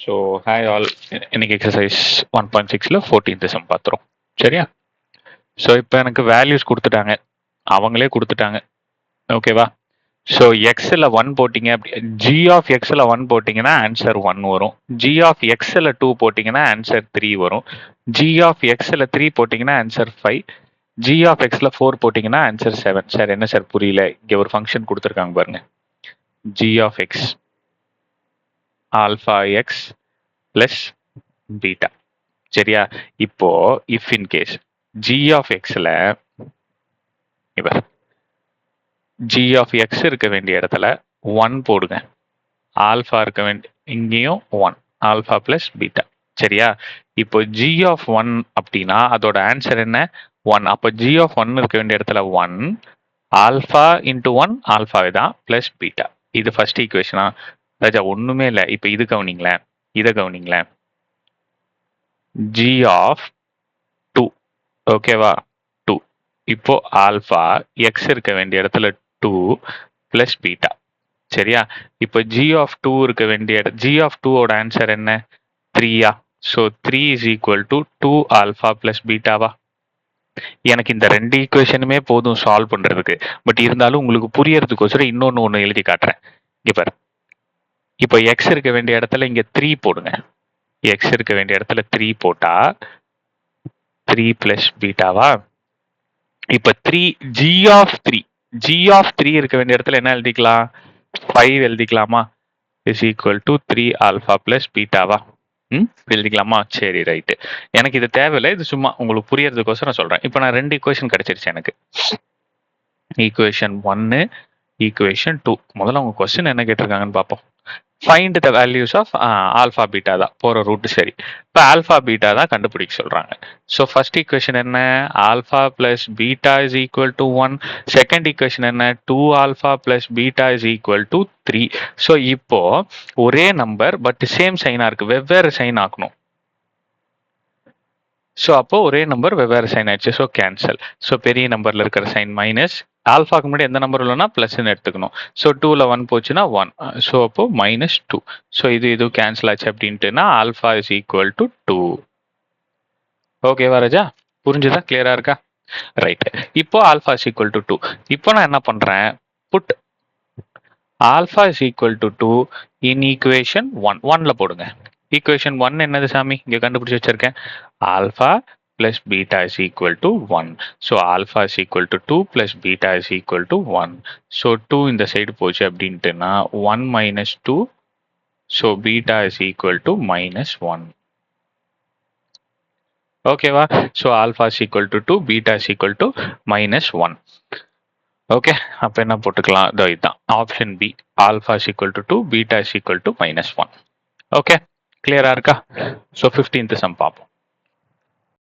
So hi all, இன்னைக்கு exercise 1.6ல 14th some பார்த்துரும். சரியா? So இப்போ எனக்கு வேல்யூஸ் கொடுத்துட்டாங்க, அவங்களே கொடுத்துட்டாங்க. ஓகேவா? ஸோ எக்ஸில் 1 போட்டிங்க, அப்படி ஜி ஆஃப் எக்ஸில் 1 போட்டிங்கன்னா ஆன்சர் 1 வரும். ஜி ஆஃப் எக்ஸில் 2 போட்டிங்கன்னா ஆன்சர் 3 வரும். ஜி ஆஃப் எக்ஸில் 3 போட்டிங்கன்னா ஆன்சர் 5. ஜி ஆஃப் எக்ஸில் 4 போட்டிங்கன்னா ஆன்சர் 7. சார் என்ன சார் புரியல? இங்கே ஒரு ஃபங்க்ஷன் கொடுத்துருக்காங்க பாருங்க. G of X alpha X plus beta. சரியா? இப்போ if in case G of எக்ஸ்ல ஜி ஆஃப் எக்ஸ் இருக்க வேண்டிய இடத்துல 1 போடுங்க, ஆல்ஃபா இருக்க வேண்டிய இங்கேயும் 1, ஆல்ஃபா பிளஸ் பீட்டா. சரியா? இப்போ ஜி ஆஃப் 1 அப்படின்னா அதோட ஆன்சர் என்ன? 1. அப்போ ஜி ஆஃப் 1 இருக்க வேண்டிய இடத்துல 1, ஆல்ஃபா இன்டூ 1 ஆல்ஃபாவே தான் பிளஸ் பீட்டா. இது ஃபர்ஸ்ட் ஈக்குவேஷனா? ராஜா ஒண்ணுமே இல்லை. இப்போ இது கவனிங்களேன், இதை கவனிங்களேன். ஜி ஆஃப் 2, ஓகேவா? 2. இப்போ ஆல்ஃபா எக்ஸ் இருக்க வேண்டிய இடத்துல 2 பிளஸ் பீட்டா. சரியா? இப்போ ஜி ஆஃப் 2 இருக்க வேண்டிய ஜி ஆஃப் 2ஓட ஆன்சர் என்ன? 3யா? So 3 is equal to 2 alpha plus பீட்டாவா? எனக்கு இந்த 2 ஈக்குவேஷனுமே போதும் சால்வ் பண்றதுக்கு. பட் இருந்தாலும் உங்களுக்கு புரியறதுக்கோசரம் ஒன்று எழுதி காட்டுறேன். இங்க பாரு, இப்போ எக்ஸ் இருக்க வேண்டிய இடத்துல இங்க 3 போடுங்க. எக்ஸ் இருக்க வேண்டிய இடத்துல 3 போட்டா 3 பிளஸ் பீட்டாவா? இப்ப 3 ஜி ஆஃப் 3, ஜி ஆஃப் 3 இருக்க வேண்டிய இடத்துல என்ன எழுதிக்கலாம்? 5 எழுதிக்கலாமா? Is equal to 3 alpha plus பீட்டாவா? எழுதிக்கலாமா? சரி, ரைட்டு. எனக்கு இது தேவையில்லை, இது சும்மா உங்களுக்கு புரியறதுக்கோசரம் சொல்றேன். இப்போ நான் 2 ஈக்குவேஷன் கிடைச்சிருச்சு எனக்கு. Equation 1, equation 2. முதல்ல உங்க கொஸ்டின் என்ன கேட்டிருக்காங்கன்னு பார்ப்போம். Find the values of alpha beta தான் போகிற ரூட். சரி, இப்போ ஆல்ஃபா பீட்டா தான் கண்டுபிடிக்க சொல்கிறாங்க. ஸோ ஃபர்ஸ்ட் ஈக்குவேஷன் என்ன? Alpha plus beta is equal to 1. Second equation என்ன? 2 alpha plus beta is equal to 3. So இப்போ ஒரே நம்பர் பட் சேம் சைனாக இருக்கு, வெவ்வேறு சைன் ஆக்கணும். ஸோ அப்போ ஒரே நம்பர் வெவ்வேறு சைன் ஆயிடுச்சு. So cancel. ஸோ பெரிய நம்பர்ல இருக்கிற சைன் மைனஸ், ஆல்ஃபாக்கு முன்னாடி எந்த நம்பர் இல்லைன்னா பிளஸ்ன்னு எடுத்துக்கணும். ஸோ 2ல 1 போச்சுன்னா 1. ஸோ அப்போ -2. ஸோ இது கேன்சல் ஆச்சு அப்படின்ட்டுனா ஆல்ஃபா இஸ் ஈக்குவல் டு 2. ஓகேவா ராஜா? புரிஞ்சுதா? கிளியரா இருக்கா? ரைட். இப்போ ஆல்ஃபா இஸ் ஈக்குவல் டு 2. இப்போ நான் என்ன பண்றேன்? Put alpha is equal to 2 in equation 1. 1ல போடுங்க. ஈக்குவேஷன் 1 என்னது சாமி? இங்க கண்டுபிடிச்சு வச்சிருக்கேன். Alpha plus beta is equal to 1. So alpha is equal to 2 plus beta is equal to 1. So 2 இந்த சைடு போச்சு அப்படின்ட்டுனா 1 minus 2. So beta is equal to -1. ஓகேவா? So alpha is equal to 2, beta is equal to -1. Okay, அப்ப என்ன போட்டுக்கலாம்? இதுதான் option B. Alpha is equal to 2, beta is equal to -1. Okay, கிளியரா இருக்கா? So 15th some பார்ப்போம்.